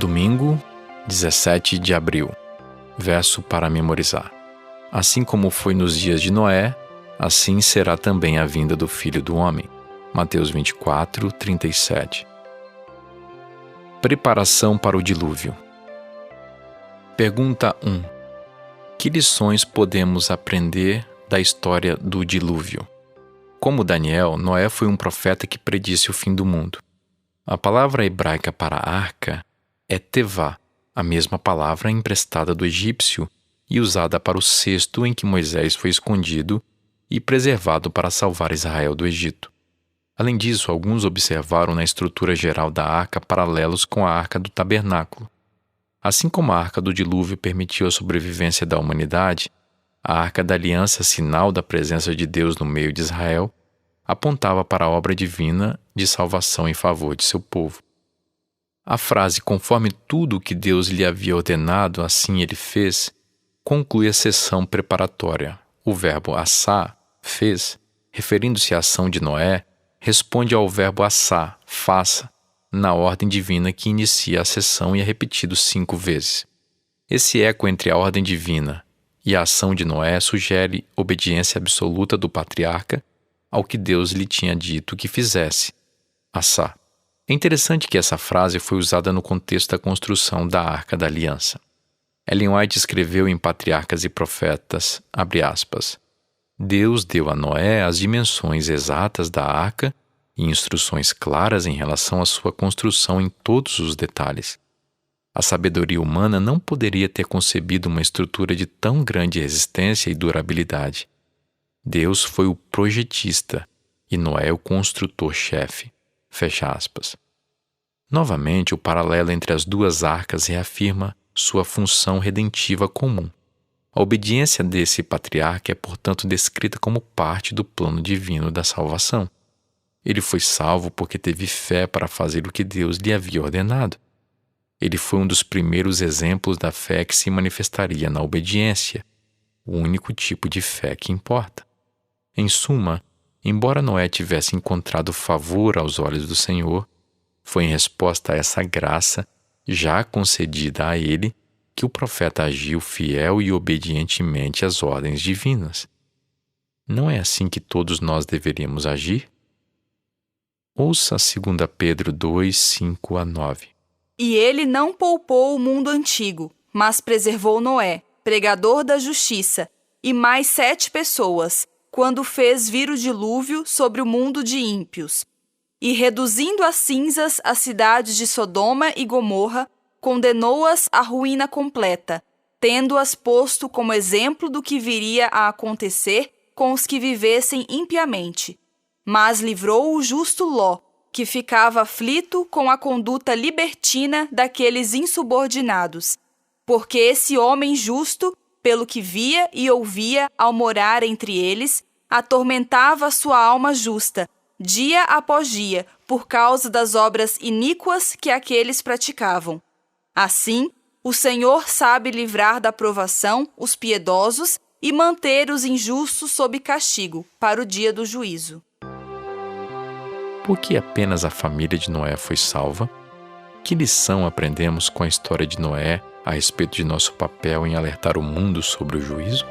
Domingo, 17 de abril. Verso para memorizar. Assim como foi nos dias de Noé, assim será também a vinda do Filho do Homem. Mateus 24, 37. Preparação para o dilúvio. Pergunta 1. Que lições podemos aprender da história do dilúvio? Como Daniel, Noé foi um profeta que predisse o fim do mundo. A palavra hebraica para arca é tevá, a mesma palavra emprestada do egípcio e usada para o cesto em que Moisés foi escondido e preservado para salvar Israel do Egito. Além disso, alguns observaram na estrutura geral da arca paralelos com a arca do tabernáculo. Assim como a arca do dilúvio permitiu a sobrevivência da humanidade, a arca da aliança, sinal da presença de Deus no meio de Israel, apontava para a obra divina de salvação em favor de seu povo. A frase "conforme tudo o que Deus lhe havia ordenado, assim ele fez", conclui a sessão preparatória. O verbo assá, fez, referindo-se à ação de Noé, responde ao verbo assá, faça, na ordem divina que inicia a sessão e é repetido 5 vezes. Esse eco entre a ordem divina e a ação de Noé sugere obediência absoluta do patriarca ao que Deus lhe tinha dito que fizesse, assá. É interessante que essa frase foi usada no contexto da construção da Arca da Aliança. Ellen White escreveu em Patriarcas e Profetas, abre aspas, Deus deu a Noé as dimensões exatas da arca e instruções claras em relação à sua construção em todos os detalhes. A sabedoria humana não poderia ter concebido uma estrutura de tão grande resistência e durabilidade. Deus foi o projetista e Noé o construtor-chefe. Fecha aspas. Novamente, o paralelo entre as duas arcas reafirma sua função redentiva comum. A obediência desse patriarca é, portanto, descrita como parte do plano divino da salvação. Ele foi salvo porque teve fé para fazer o que Deus lhe havia ordenado. Ele foi um dos primeiros exemplos da fé que se manifestaria na obediência, o único tipo de fé que importa. Em suma, embora Noé tivesse encontrado favor aos olhos do Senhor, foi em resposta a essa graça, já concedida a ele, que o profeta agiu fiel e obedientemente às ordens divinas. Não é assim que todos nós deveríamos agir? Ouça 2 Pedro 2, 5 a 9. E ele não poupou o mundo antigo, mas preservou Noé, pregador da justiça, e mais 7 pessoas, quando fez vir o dilúvio sobre o mundo de ímpios. E reduzindo a cinzas as cidades de Sodoma e Gomorra, condenou-as à ruína completa, tendo-as posto como exemplo do que viria a acontecer com os que vivessem impiamente. Mas livrou o justo Ló, que ficava aflito com a conduta libertina daqueles insubordinados, porque esse homem justo, pelo que via e ouvia ao morar entre eles, atormentava sua alma justa, dia após dia, por causa das obras iníquas que aqueles praticavam. Assim, o Senhor sabe livrar da provação os piedosos e manter os injustos sob castigo para o dia do juízo. Por que apenas a família de Noé foi salva? Que lição aprendemos com a história de Noé a respeito de nosso papel em alertar o mundo sobre o juízo?